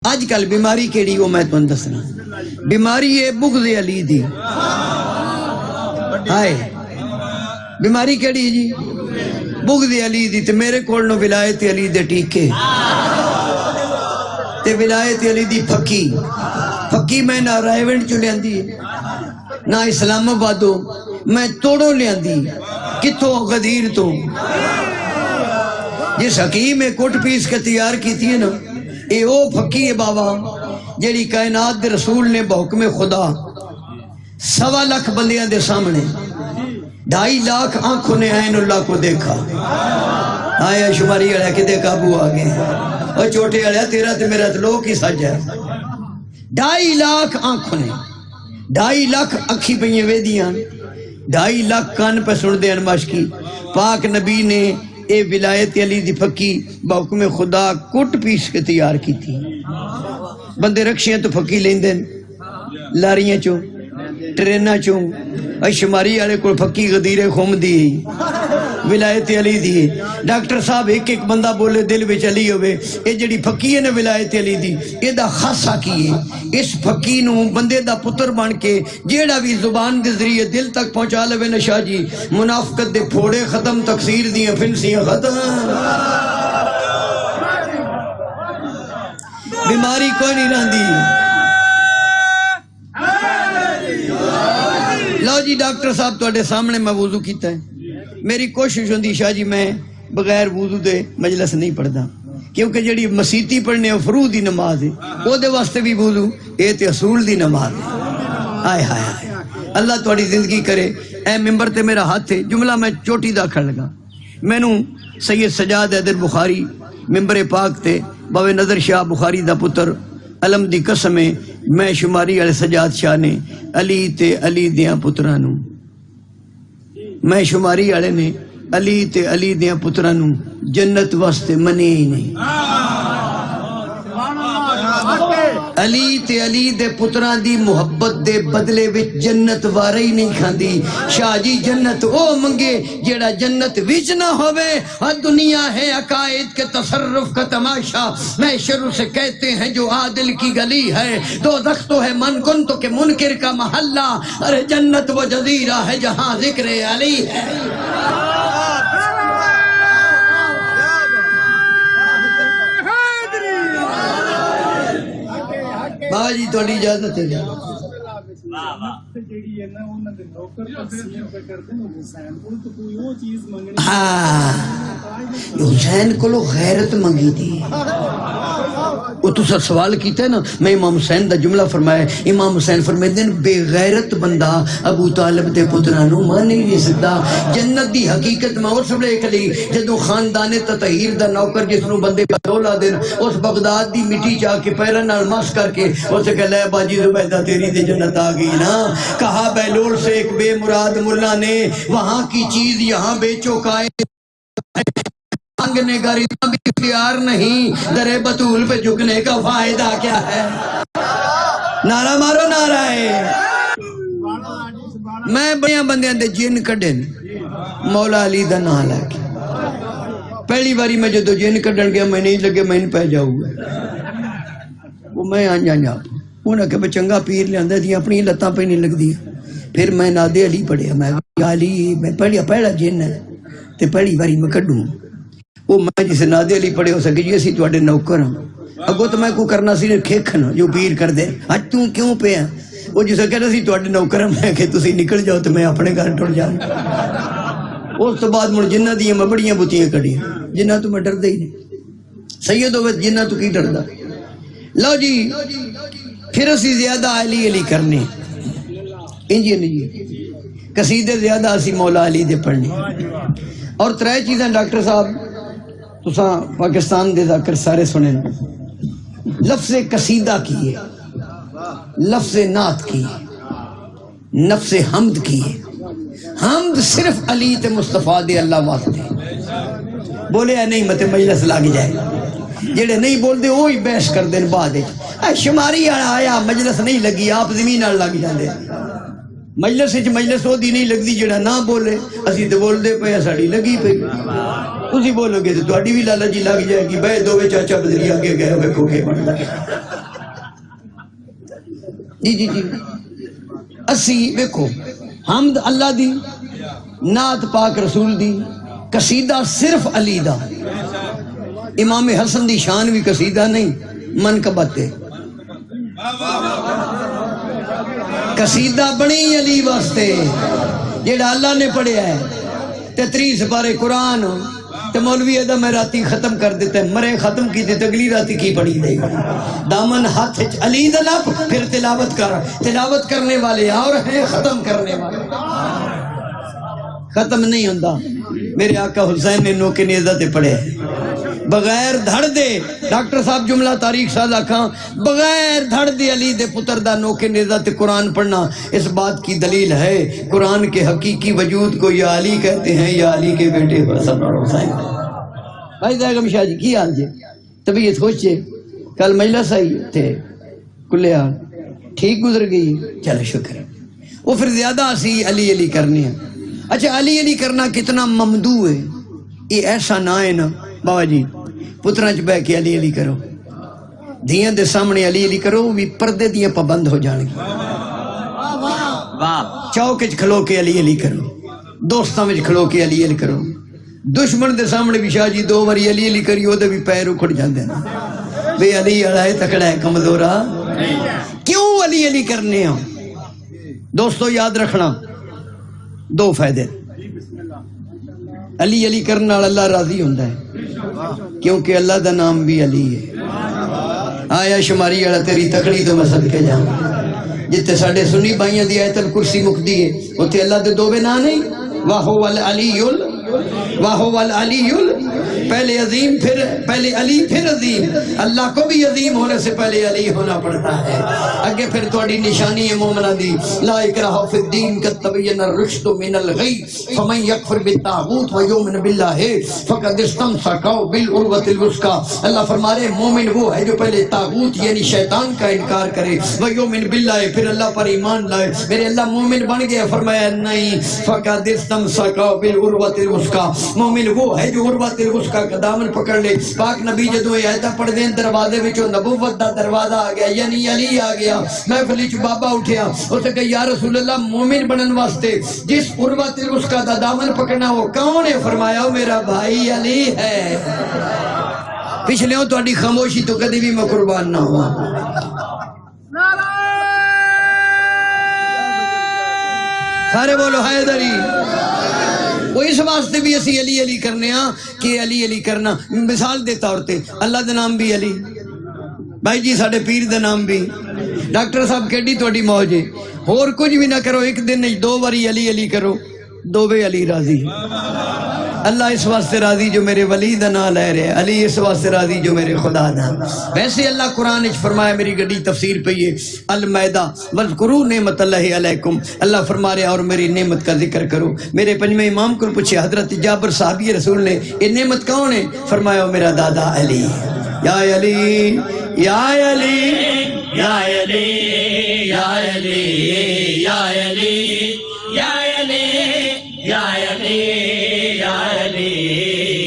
آج کل بیماری کیڑی وہ میں تمہیں دسنا بیماری ہے بغض علی دی ہائے بیماری کیڑی جی بغض علی دی تے میرے کول نو ولایت علی دے ٹیکے تے ولایت علی دی پھکی میں نہ رائیونڈ چو لیندی نہ اسلام آبادوں میں توڑوں لیندی کتوں غدیر تو جس حکیم کوٹ پیس کے تیار کی تھی نا اے او پھکی ہے بابا جیڑی کائنات دے رسول نے بحکم خدا 1.25 لاکھ بندیاں دے سامنے 2.5 لاکھ آنکھوں نے عین اللہ کو دیکھا آیا شماری اڑیا کہ دے قابو آگے اور چوٹے اڑیا تیرا تے میرا تے لوگ ہی سج ہے 2.5 لاکھ آنکھوں نے 2.5 لاکھ اکھی پہیے وے دیاں 2.5 لاکھ کان پہ سن دے انماشکی پاک نبی نے اے ولایت علی دی پھکی بحکم خدا کٹ پیس کے تیار کی تھی بندے رکشیاں تو پھکی لیں دیں لاریاں چوں ٹرینہ چوں اے شماری آلے کو پھکی غدیر خوم دی ولایت علی دی ڈاکٹر صاحب ایک بندہ بولے دل وچ علی ہوئے اے جڑی پھکی ہے نا ولایت علی دی اے دا خاصہ کیے اس پھکی نو بندے دا پتر بن کے جیڑا بھی زبان دے ذریعے دل تک پہنچا لوے نشاہ جی منافقت دے پھوڑے ختم تکثیر دیاں فنسیاں ختم بیماری کوئی نہیں رہندی لو جی ڈاکٹر صاحب توڑے سامنے میں وضو کیتا ہے میری کوشش ہوندی شاہ جی میں بغیر وضو دے مجلس نہیں پڑھدا کیونکہ جڑی مسیتی پڑھنے فروض دی نماز ہے وہ دے واسطے بھی وضو اے تے اصول دی نماز ہے آئے ہائے ہائے اللہ تواڈی زندگی کرے اے ممبر تے میرا ہاتھ ہے جملہ میں چوٹی دا کھڑ لگا مینوں سید سجاد حیدر بخاری ممبر پاک تے باوے نظر شاہ بخاری دا پتر علم دی قسم ہے میں شماری والے سجاد شاہ نے علی تے علی دیاں پترانوں میں شماری والے نے علی تے علی دیاں پترانوں جنت واسطے منی ہی نہیں علی تے علی دے پتران دی محبت دے بدلے وچ جنت وارے ہی نہیں کھاندی شاہ جی جنت او منگے جیڑا جنت وچ نہ ہوئے اور دنیا ہے عقائد کے تصرف کا تماشا میں شروع سے کہتے ہیں جو عادل کی گلی ہے دوزخ تو ہے من کن تو کہ منکر کا محلہ ارے جنت وہ جزیرہ ہے جہاں ذکر علی ہے بابا جی توڑی اجازت ہے ہاں حسین کو لو غیرت منگی تھی وہ تو سر سوال کیتا ہے نا میں امام حسین دا جملہ فرمایا امام حسین فرمائے دن بے غیرت بندہ ابو طالب دے پترانوں مان نہیں دے سکتا جنت دی حقیقت میں اور سب لے کلی جدو خاندان تطہیر دا نوکر جس نو بندے بدولا دن اس بغداد دی مٹی چاہ کے پیرن نال مس کر کے اسے کہ لے باجی زبیدہ تیری دے جنت آگئی نا کہا بیلول سے ایک بے مراد ملا نے وہاں کی چیز یہاں بیچو کائے مانگنے کا رضا بھی اختیار نہیں در بطول پہ جھکنے کا فائدہ کیا ہے نعرہ مارو نعرہ ہے میں بڑیاں بندیاں دے جن کڈن مولا علی دا نہ لگے پہلی باری میں جو جن کڈن گیا میں نہیں لگے میں نہیں پہ جاؤں وہ میں آنجا انہیں کہ میں چنگا پیر لے اندر دی اپنی لتاں پہ نہیں لگ دی پھر میں نادے علی پڑھیا میں علی میں پہلا جن ہے تے پہلی باری میں کڈوں وہ میں جسے نادے علی پڑھے ہو سکے جیسی تو اڈے نوکر ہوں اگو تو میں کو کرنا سی کھیکھن جو پیر کر دے آج تو کیوں پہ ہیں وہ جسے کہنا سی تو اڈے نوکر ہوں میں کہ تسی نکل جاؤ تو میں اپنے گھر ٹوڑ جاؤں اس تو بعد مجھے جنہ دیاں میں بڑیاں بتیاں کڑی جنہ تو میں ڈر دے ہی نہیں سید ہوئے جنہ تو کی ڈر دا لو جی پھر اسی زیادہ علی علی کرنے انجی نہیں قصیدے زیادہ اسی مولا علی دے پڑھنے اور 3 چیزیں ڈاکٹر صاحب تساں پاکستان دے ذاکر سارے سنیں لفظ قصیدہ کیے لفظ نعت کیے نفس حمد کیے حمد صرف علی تے مصطفیٰ دے اللہ واسطے بولے ہے نہیں مت مجلس لگ جائے جڑے نہیں بول دے وہی بحث کر دیں بعد شماری آیا مجلس نہیں لگی آپ زمین لگ جاندے مجلس وہ دی نہیں لگتی جڑا نہ بولے، اسی تو بولتے پے ساڑی لگی پئی، تسی بولو گے تو تہاڈی بھی لالا جی لگ جائے گی، بہ دو چاچا بدری آگے گئے ویکھو کے بندا۔ جی اسی ویکھو حمد اللہ دی، نعت پاک رسول دی، قصیدہ صرف علی دا، امام حسن دی شان بھی قصیدہ نہیں منقبت ہے، قصیدہ بنی علی واسطے جیڑا اللہ نے پڑھیا ہے، 33 سپارے قرآن تے مولوی ادا میں راتی ختم کر دیتا ہے، مرے ختم کی تے اگلی راتی کی پڑھی دے دامن ہاتھ علی دا لپ، پھر تلاوت کر، تلاوت کرنے والے اور ہیں ختم کرنے والے ختم نہیں ہوندہ۔ میرے آقا حسین نے نوکے نیزہ تے پڑھے بغیر دھڑ دے، ڈاکٹر صاحب جملہ تاریخ سازا کھاں، بغیر دھڑ دے علی دے پتر دا نوکے نیزہ تے قرآن پڑھنا اس بات کی دلیل ہے قرآن کے حقیقی وجود کو یا علی کہتے ہیں یا علی کے بیٹے حسن اور حسین۔ بھائی دائگم شاہ جی کی حال جے؟ طبیعت خوش جے؟ کل مجلس آئی تھے کلے حال ٹھیک گزر گئی؟ چلو شکر ہے۔ وہ پھر زیادہ اسی علی علی کرنی ہے۔ اچھا علی علی کرنا کتنا ممدوع ہے، یہ ایسا نہ ہے نا بابا جی پتران چ بہ کے علی علی کرو، دھیاں دے سامنے علی علی کرو بھی پردے دیاں پابند ہو جان گی، چوک وچ کھلو کے علی علی کرو، دوستاں وچ کھلو کے علی علی کرو، دشمن دے سامنے بھی شاہ جی 2 باری علی علی کری وہ بھی پیر اکھڑ جاندے نا بے علی والا ہے تکڑا ہے کمزورا۔ کیوں علی علی کرنے ہو دوستو؟ یاد رکھنا 2 فائدے، علی علی کرنا اللہ راضی ہوندہ ہے کیونکہ اللہ دا نام بھی علی ہے۔ آیا شماری والا تیری تکڑی تو میں صدقے جاؤں، جتے ساڑھے سنی بھائیاں دی آیت الکرسی مکدی ہے اتھے اللہ دے 2 نا نہیں، واہو والعلی پہلے عظیم پہلے علی پھر عظیم، اللہ کو بھی عظیم ہونے سے پہلے علی ہونا پڑتا ہے۔ اگے پھر تھوڑی نشانی ہے مومنہ دی، لا اکراہ فی الدین قد تبین الرشد من الغی فمن یکفر بالطاغوت ویؤمن باللہ فقد استمسک بالعروۃ الوثقی۔ اللہ فرما رہے مومن وہ ہے جو پہلے طاغوت یعنی شیطان کا انکار کرے، ویؤمن باللہ پھر اللہ پر ایمان لائے۔ میرے اللہ مومن بن گیا؟ فرمایا نہیں، فقد استمسک بالعروۃ الوثقی، مومن وہ ہے جو عروۃ الوثقی کا دامن پکڑ لے۔ پاک نبی جدو یہ آیتہ پڑھ دیں دروازے وچوں نبوت دا دروازہ آ گیا یعنی علی آ گیا، محفل وچ بابا اٹھیا اسے کہ یا رسول اللہ مومن بنن واسطے جس عروۃ الوثقی دا دامن پکڑنا وہ کون ہے؟ فرمایا وہ میرا بھائی علی ہے۔ پچھلے ہوں تہاڈی خاموشی تو کدی بھی میں قربان نہ ہوا۔ سارے بولو حیدری۔ وہ اس واسطے بھی اسی علی علی کرنے ہاں کہ علی علی کرنا مثال دے طور تے اللہ دے نام بھی علی، بھائی جی ساڑھے پیر دے نام بھی، ڈاکٹر صاحب کیڈی توڑی موج ہے، اور کچھ بھی نہ کرو ایک دن 2 باری علی علی کرو 2 علی راضی۔ اللہ اس واسطے راضی جو میرے ولی دا نام لے رہے، علی اس واسطے راضی جو میرے خدا دا۔ ویسے اللہ قرآن اچ فرمایا، میری گڈی تفسیر پہ یہ المائدہ وَاذْكُرُوا نِعْمَتَ اللَّهِ عَلَيْكُمْ، اللہ فرما رہے اور میری نعمت کا ذکر کرو۔ میرے پنجویں امام کو پوچھے حضرت جابر صحابی رسول نے یہ نعمت کون ہے؟ فرمایا میرا دادا علی۔ یا علی یا علی یا علی یا علی یا علی یا علی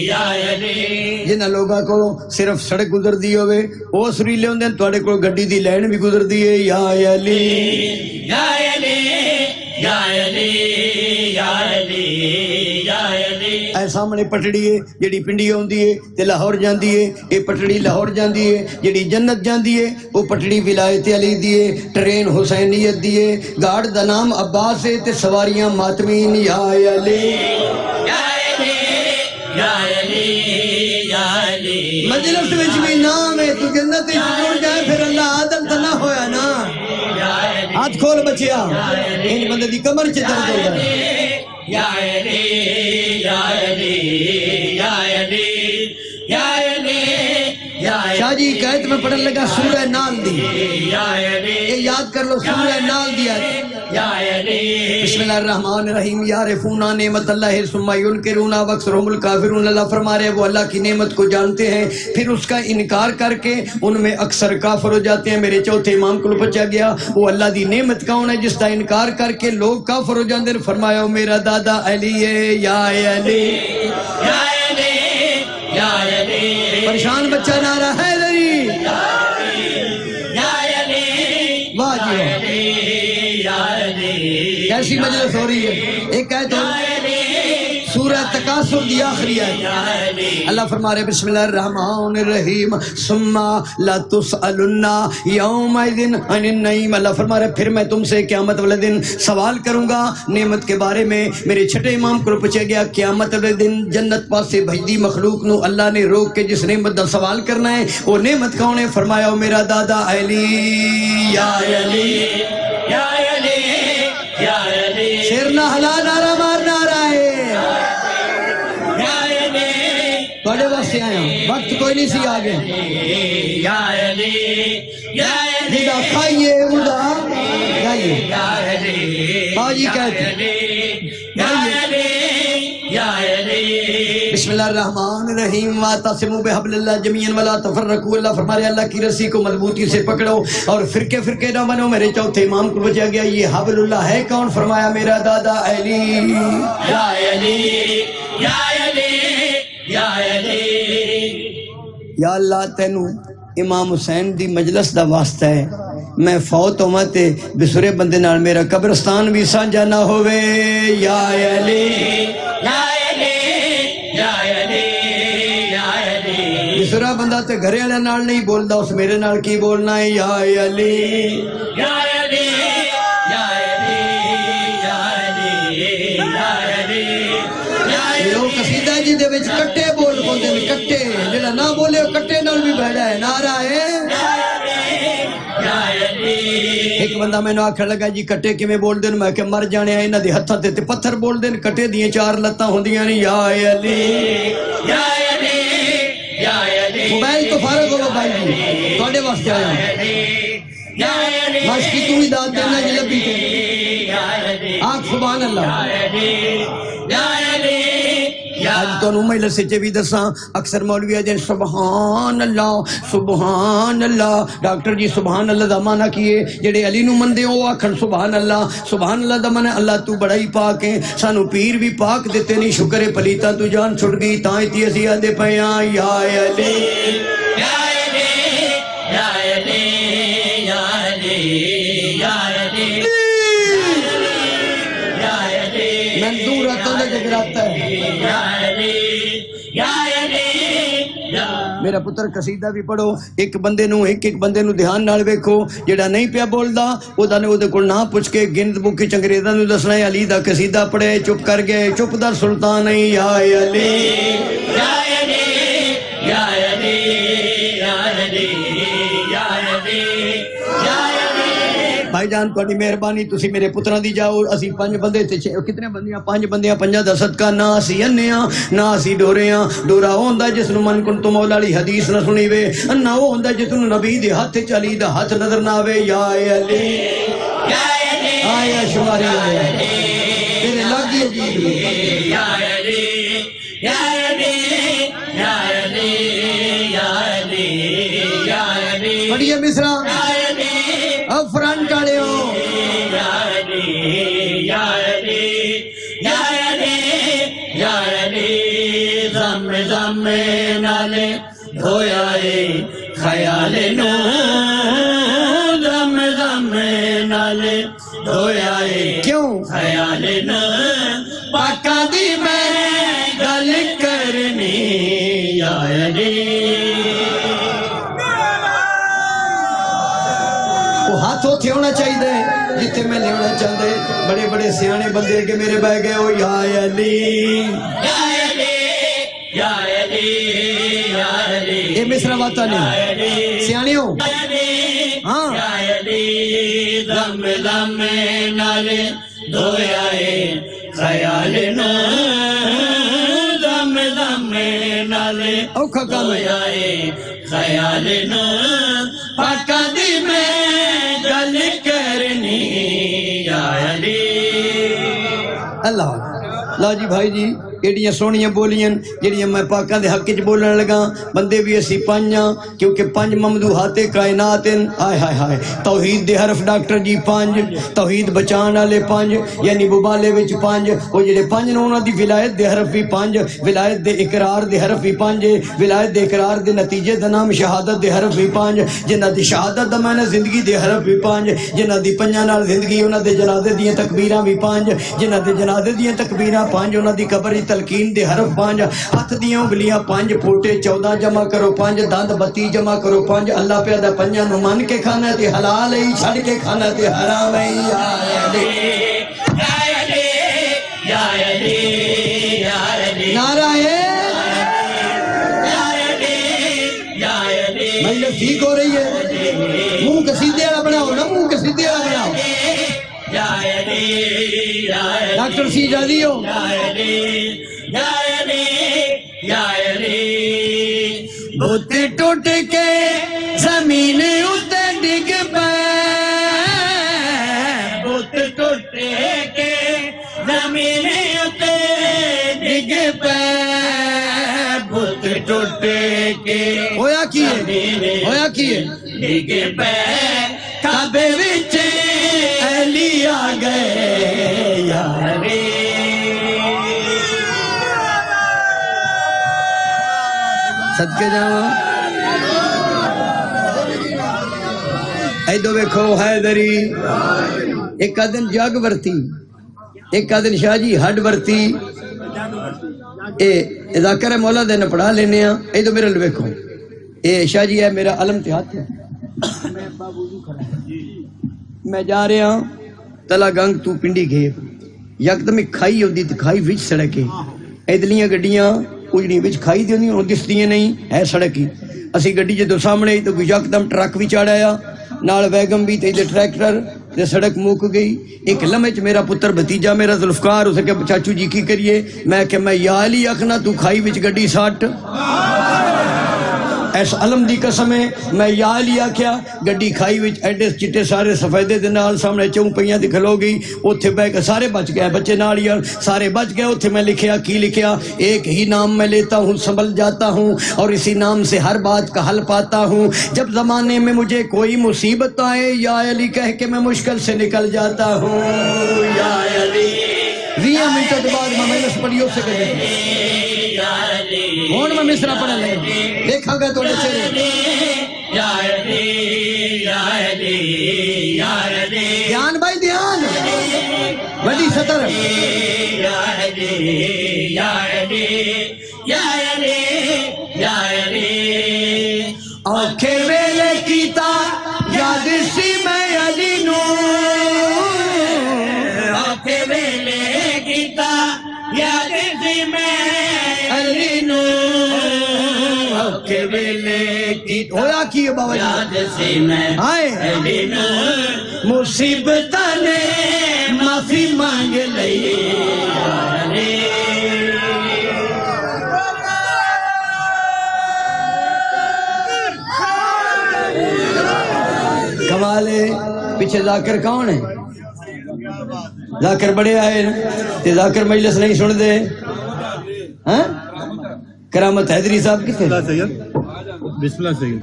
یا علی جنہ لوگاں کو صرف سڑک گزر دی ہوئے وہ سریلے ہوندے ہیں، تواڈے کو گڈی دی لائن بھی گزر دی ہے۔ یا علی یا علی یا علی یا علی یا علی۔ اے سامنے پٹڑی ہے جڑی پنڈی ہوندی ہے تے لاہور جاندی ہے، اے پٹڑی لاہور جاندی ہے، جڑی جنت جاندی ہے وہ پٹڑی ولایت علی دی ہے، ٹرین حسینیت دی ہے، گاڑ دا نام عباس ہے تے سواریاں ماتمین۔ یا علی یا علی یا علی۔ مجلس وچ بھی نام ہے تو جنت وچ جڑ جائے پھر اللہ عادل تو نہ ہویا نا۔ ہاتھ کھول بچیا، ان بندے دی کمر چ درد ہو جائے۔ یا علی یا علی یا علی یا علی یا علی۔ حاجی قید میں پڑھن لگا سورہ نال دی، یہ یاد کر لو سورہ نال دیا بسم اللہ الرحمن الرحیم یعرفون نعمت اللہ ثم ینکرون واکثرهم الکافرون۔ اللہ فرما رہے وہ اللہ کی نعمت کو جانتے ہیں پھر اس کا انکار کر کے ان میں اکثر کافر ہو جاتے ہیں۔ میرے چوتھے امام کو پچا گیا وہ اللہ دی نعمت کون ہے جس کا انکار کر کے لوگ کافر ہو جاندے۔ فرمایا میرا دادا علی ہے یا علی یا علی یا علی، پریشان بچہ نعرہ حیدری یا علی واہ جی کیسی مجلس ہو رہی ہے۔ ایک کہتے ہیں سورہ تکاثر دی آخری ہے، اللہ فرما رہے بسم اللہ الرحمن الرحیم ثم لا تسألن یومئذ عن النعیم۔ اللہ فرما رہے پھر میں تم سے قیامت والے دن سوال کروں گا نعمت کے بارے میں۔ میرے چھٹے امام کو پوچھا گیا قیامت والے دن جنت پاس سے بھجدی مخلوق نو اللہ نے روک کے جس نعمت دا سوال کرنا ہے وہ نعمت کون ہے؟ فرمایا میرا دادا علی یا علی یا علی یا علی، شیر نہ ہلا نعرہ مارنا رہا ہے بڑے واسطے آیا ہوں، وقت کوئی نہیں سی آگے یا علی یا علی جدا کھائیے ادا گائیے باجی کہتے بسم اللہ الرحمن الرحیم واعتصموا بحبل اللہ جمیعا ولا تفرقوا۔ اللہ فرما رہے اللہ کی رسی کو مضبوطی سے پکڑو اور فرقے فرقے نہ بنو۔ میرے چوتھے امام کو بچا گیا یہ حبل اللہ ہے کون؟ فرمایا میرا دادا علی یا علی یا علی یا علی۔ یا اللہ تینوں امام حسین دی مجلس دا واسطہ ہے میں فوت ہوواں تے بسرے بندے نال میرا قبرستان بھی سانجا نہ ہوئے یا علی یا علی یا علی یا علی۔ بسرا بندہ تے گھرے والے نال نہیں بولدا اس میرے نال کی بولنا ہے یا علی یا علی یا علی یا علی یا علی۔ یہ قصیدہ جی دے وچ کٹے بول بولدے نے کٹے جڑا نہ بولے کٹے نال بھی بیٹھا ہے نعرہ ہے۔ ایک بندہ میں نے آکھن لگا جی کٹے کیویں بول دین؟ میں کہ مر جانے انہاں دے ہتھاں تے پتھر بول دین کٹے دیاں چار لتاں ہوندیاں نے یا علی یا علی یا علی۔ موبائل تو فارغ ہو بھائی جی تواڈے واسطے آیا ہوں بس کی تو ہی داد دینا جی لبی تے آکھ سبحان اللہ یا علی۔ آج تو میں لسے بھی دساں اکثر مولوی آجیں سبحان اللہ ڈاکٹر جی سبحان اللہ دا معنی کیے جڑے علی نو مندے ہو آکھن سبحان اللہ دا معنی اللہ تو بڑا ہی پاک ہے سانو پیر بھی پاک دیتے نہیں شکر پلیتا تو جان چھڑ گئی تاں اتی اسی آدھے پیاں یا علی یا علی یا علی یا علی یا علی میں دور رہتا ہوں کہ گراتا ہے میرا پتر قصیدہ بھی پڑھو ایک بندے نو دھیان نال ویکھو جڑا نہیں پیا بولدا او دا نے او دے کول نہ پوچھ کے گند بک وچ انگریزاں نو دسنا ہے علی دا قصیدہ پڑھے چپ کر گئے چپ دا سلطان ہے یا علی یا علی یا علی یا علی یا علی یا علی۔ بھائی جان تہاڈی مہربانی تسی میرے پتراں دی جاؤ اسی پنج بندے تے کتنے بندیاں پنج بندیاں پنجاں دا صدقہ نہ اسی انیاں نہ اسی ڈورے ہاں ڈورا او ہوندا جس نو من کن تو مولا علی حدیث نہ سنی وے انا او ہوندا جس نو نبی دے ہتھ چلی دا ہاتھ نظر نہ آوے یا علی یا علی آیا شماری آیا تیرے لاگی عجیب یا علی یا علی یا علی یا علی یا علی پڑھیے مصرا اب فرنٹ آڑے ہو یا علی یا علی یا علی یا علی زم نالے دھویا اے خیال نو زم نالے دھویا اے کیوں خیال نو پاکاں دی میں گل کرنی یا علی۔ ہاتھ ہوتے ہونا چاہیے جتنے میں لینا چاہتے بڑے بڑے سیانے بندے کے میرے بہ گئے ہو یا علی یا علی یا علی یا علی۔ یہ مصرا باتا نہیں سیانے ہو ہاں یا علی دم نالے دھویا اے خیال نو دم نالے اوکھا کام یا خیال نو پاکاں دی میں گل کرنی یا علی اللہ لا جی بھائی جی ایڈیاں سونیاں بولیاں جڑیاں میں پاکاں دے حق وچ بولن لگا بندے بھی اسی پنجاں کیونکہ پنج ممدوحات کائنات ہائے ہائے ہائے توحید دے حرف ڈاکٹر جی پنج توحید بچان والے پنج یعنی ببالے وچ پنج او جڑے پنج نے انہاں دی ولایت دے حرف بھی پنج ولایت دے اقرار دے حرف بھی پنج ولایت دے اقرار دے نتیجے دا نام شہادت دے حرف بھی پنج جنہاں دی شہادت دا معنی زندگی دے حرف بھی پنج جنہاں دی پنجاں نال زندگی انہاں دے جنازے دیاں تکبیراں بھی پنج جنہاں دے جنازے دیاں تکبیراں پنج انہاں دی قبر تلقین دے حرف پانچ ہاتھ دیاں انگلیاں پانچ پھوٹے 14 جمع کرو پانچ دند 32 جمع کرو پانچ اللہ پیدا پنجاں نو من کے کھانا تے حلال ہے چھڑ کے کھانا تے حرام ہے یا علی یا علی یا علی یا علی نعرہ مجلس ٹھیک ہو رہی ہے منہ کے سیدھے والا بناؤ نا منہ کے سیدھے والا بناؤ ڈاکٹر سی جلدی ہو بت ٹوٹ کے زمین اتے ڈگ پے بت ٹوٹ کے زمین اتے ڈگ پے بت ٹوٹ کے ہویا کیے ڈگ پے کعبے وچ علی آ گئے یا علی صدقے جاواں ایدو ویکھو حیدری ایک آدن جاگ ورتی ایک آدن شاہ جی ہڈ ورتی اے ذاکر مولا دے نہ پڑھا لینے ہیں ایدو میرے ویکھو اے شاہ جی ہے میرا علم تے ہاتھ ہے میں جا رہا ہوں تلا گنگ تو پنڈی گھیپ یکدم ایک کھائی ہوندی تے کھائی وچ سڑکے ایدلیاں گڈیاں اجڑی وچ کھائی دی ہوندی دسدیاں نہیں ہے سڑک ہی اسی گڈی جدوں سامنے تو کوئی یکدم ٹرک بھی چڑھایا نال ویگن بھی تے ٹریکٹر تے سڑک موک گئی ایک لمحے چ میرا پتر بھتیجا میرا ذوالفقار اسے کہ چاچو جی کی کریے میں کہ میں یا علی آکھنا تو کھائی وچ گڈی سٹ ایس علم دی قسم ہے میں یا علی آکھیا گڈی کھائی وچ ایڈے چٹے سارے سفیدے دے نال سامنے چوں پئیاں دی کھلو گئی اوتھے بیٹھ کے سارے بچ گئے بچے نال ہی سارے بچ گئے اوتھے میں لکھیا کی لکھیا ایک ہی نام میں لیتا ہوں سنبھل جاتا ہوں اور اسی نام سے ہر بات کا حل پاتا ہوں جب زمانے میں مجھے کوئی مصیبت آئے یا علی کہہ کے میں مشکل سے نکل جاتا ہوں یا علی 20 منٹ کے بعد میں مجلس پڑھیو سے کہے ہون میں مصرع پڑھا لے دیکھا گا تو چہرے یا علی یا علی یا علی دھیان بھائی دھیان بڑی سطر یا علی یا علی یا علی یا علی آنکھیں ویلے کیتا یاد سی میں علی نو آنکھیں ویلے کیتا یاد سی میں علی نو آنکھیں ویلے کیتا ہویا کی ہے بابا یاد سی میں علی نو مصیبت نے معافی مانگ لئی علی کمال ہے پیچھے ذاکر کون ہے ذاکر بڑے آئے تے ذاکر مجلس نہیں سن دے ہاں کرامت حیدری صاحب کتے بسم اللہ سید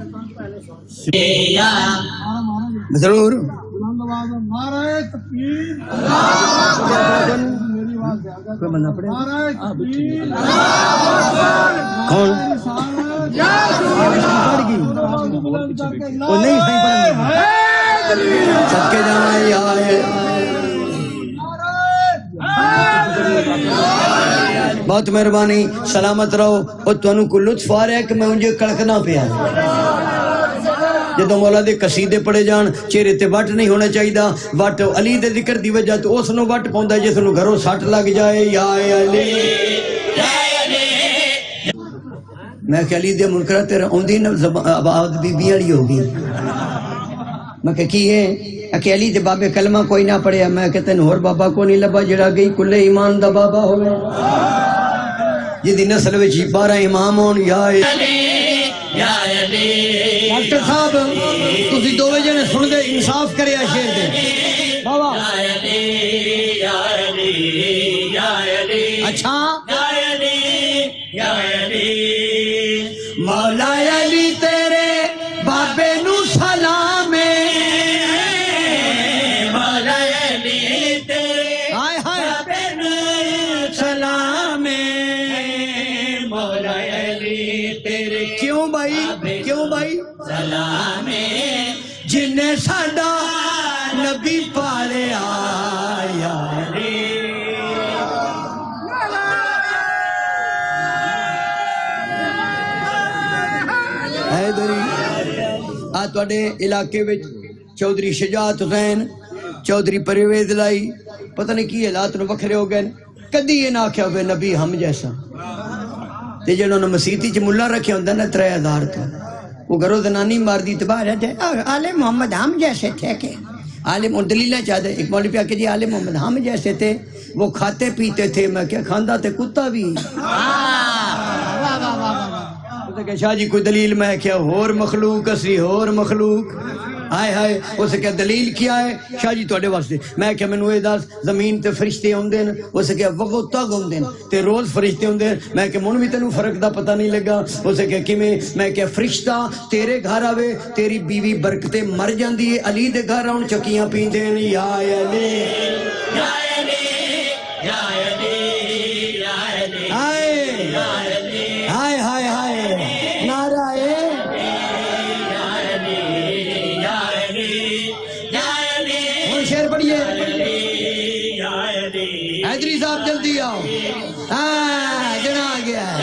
ضرور کوئی بندہ پڑے کون پڑھ گئی وہ نہیں صحیح پڑھا صدقے جانا ہی آئے بہت مہربانی سلامت رہو اور تنوں کو لطف آ رہا ہے کہ میں مجھے کڑکنا پیا جدو مولا دے قصیدے پڑے جان چہرے تے وٹ نہیں ہونا چاہیے وٹ علی دے ذکر دی وجہ تو اس نو وٹ پوندا جس نو گھروں سٹ لگ جائے یا علی میں کہ علی دے منکرات تیرا اوندی نہ آواز بی بی والی ہو گئی میں کہ کی ہے کہ علی دے بابے کلمہ کوئی نہ پڑھیا میں کہ تین اور بابا کو نہیں لبا جڑا گئی کلے ایمان دا بابا ہوئے جدی نسل وچ 12 امام ہون یا علی یا علی ڈاکٹر صاحب تسی دوویں جنے سن دے انصاف کرے شیر دے بابا یا علی یا علی یا علی اچھا یا علی یا علی مولا علی تیرے بابے نو سلام ہے مولا علی تیرے ہائے ہائے سلام مولا علی تیرے کیوں بھائی کیوں بھائی سلام جن ساڈا نبی پالیا یا علی حیدری آ تواڈے علاقے وچ چودھری شجاعت حسین چودھری پرویز لائی پتہ نہیں کی حالات نو وکھرے ہو گئے کدی یہ نہ آکھیا ہوئے نبی ہم جیسا تے جڑوں نے مسیتی چ ملا رکھیا ہوندا نا 3000 تو وہ گھروں زنانی مار دی تباہ رہتے آل محمد ہم جیسے تھے کہ عالم اور دلیلہ چاہتے ایک مولوی پہ کہ جی آل محمد ہم جیسے تھے وہ کھاتے پیتے تھے میں کیا کھاندا تے کتا بھی کہ شاہ جی کوئی دلیل میں کیا ہور مخلوق اسی ہور مخلوق ہائے ہائے اسے کیا دلیل کیا ہے شاہ جی توڑے واسطے میں کیا میں اے دس زمین تے فرشتے ہوندے ہیں اسے کیا وقت تک ہوندے ہیں تے روز فرشتے ہوندے ہیں میں کہ من بھی تینوں فرق دا پتہ نہیں لگا اسے کیا میں کیا فرشتہ تیرے گھر آوے تیری بیوی برکتے مر جاندی ہے علی دے گھر آن چکیاں پیندے ہیں یا علی یا علی یا علی یا علی ہائے یا علی ہائے ہائے ہائے نعرہ یا علی یا علی یا علی اور شعر پڑھیے یا علی حیدری صاحب جلدی آؤ ہاں جنا آ گیا ہے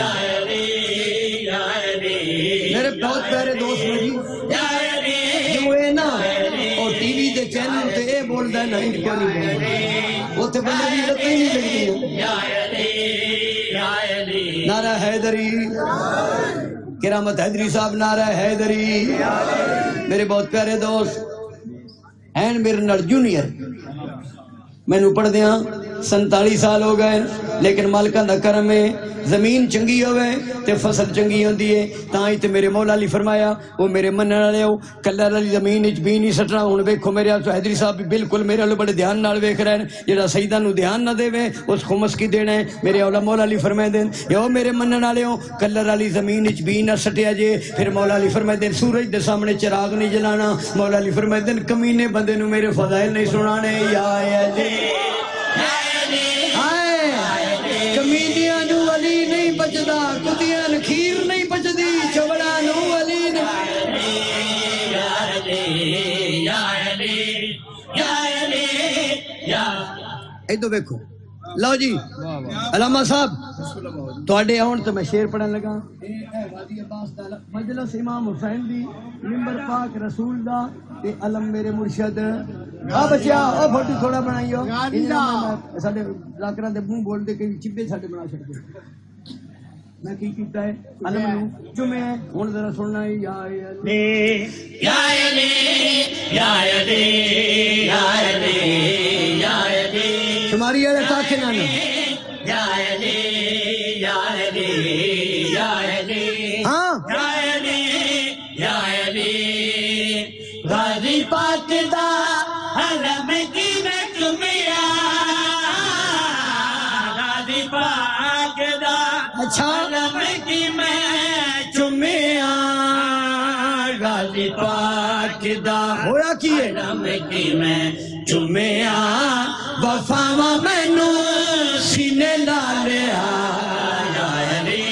یا علی میرے بہت پیارے دوست ہیں جی یا علی جو ہے نا اور ٹی وی دے چینل تے اے بولدا ہے نا انج کیوں نہیں بولدا اوتھے بندے دی عزت ہی نہیں لگدی یا علی یا علی نعرہ حیدری کرامت حیدری صاحب نعرہ حیدری میرے بہت پیارے دوست این میرے نال جونیئر میں نو پڑھ دیاں 47 سال ہو گئے لیکن مالکاں دا کرم ہے زمین چنگی ہوئے تے فصل چنگی ہوندی ہے تاں ہی تے میرے مولا علی فرمایا وہ میرے منن والے ہو کلر والی زمین وچ بھی نہیں سٹنا ہن ویکھو میرے حیدری صاحب بھی بالکل میرے والے بڑے دھیان نال ویکھ رہے ہیں جڑا سیداں نو دھیان نہ دے اس خمس کی دینا ہے میرے اولا مولا علی فرمائے دین یو میرے منن والے ہو کلر والی زمین وچ بھی نہ سٹیا جے پھر مولا علی فرمائے دین سورج دے سامنے چراغ نہیں جلانا مولا علی فرمائے دین کمینے بندے نو میرے فضائل نہیں سنانے یا علی کمینیاں نو علی نہیں بچدا کتیاں کھیر نہیں بچدی چوڑا نو علی یا علی یا علی یا علی یا ادھر ویکھو لو جی علامہ صاحب تواڈے آن تو میں شعر پڑھن لگا اے وادی عباس دا مجلس امام حسین دی منبر پاک رسول دا تے علم میرے مرشد آ بچیا او فوٹو تھوڑا بنائیو ساڈے لاکراں دے منہ بول دے کہ چبے ساڈے بنا چھڑ دے میں کی کیتا ہے علم نو جمعے ہن ذرا سننا ہے یا علی یا علی یا علی یا علی یا علی تمہاری اڑے تاکہ نہ یا علی یا علی یا علی ہاں یا علی یا علی غازی پاک دا حرم کی میں چمیا غازی پاک دا اچھا حرم کی میں چمیا غازی پاک دا ہویا کی ہے حرم کی میں چمیا وفاوا مینو سینے لا لیا یا علی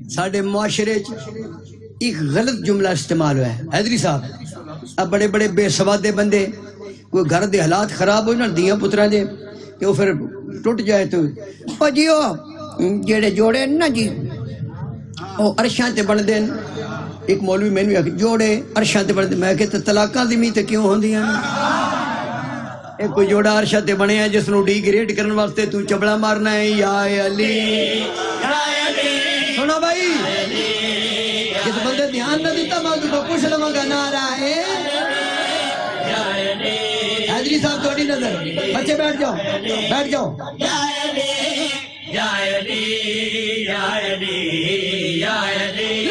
ساڈے معاشرے ایک غلط جملہ استعمال ہوا ہے حیدری صاحب اب بڑے بڑے بے سوادے بندے کوئی گھر دے حالات خراب ہو نا دیاں پتراں دے کہ وہ پھر ٹوٹ جائے تو جی وہ جڑے جوڑے نا جی وہ عرشاں تے بن دین ایک مولوی میں نے جوڑے عرشاں تے بن دے میں کہ طلاقاں زمین تے کیوں ہوندیاں ایک کوئی جوڑا عرشاں تے بنے ہیں جس نو ڈی گریڈ کرن واسطے تو چبڑا مارنا ہے یا علی سنو بھائی جس بندے دھیان نہ دیتا میں تو پوچھ لوں گا نعرہ ہے حیدری مولوی صاحب تھوڑی نظر بچے بیٹھ جاؤ بیٹھ جاؤ یا علی یا علی یا علی یا علی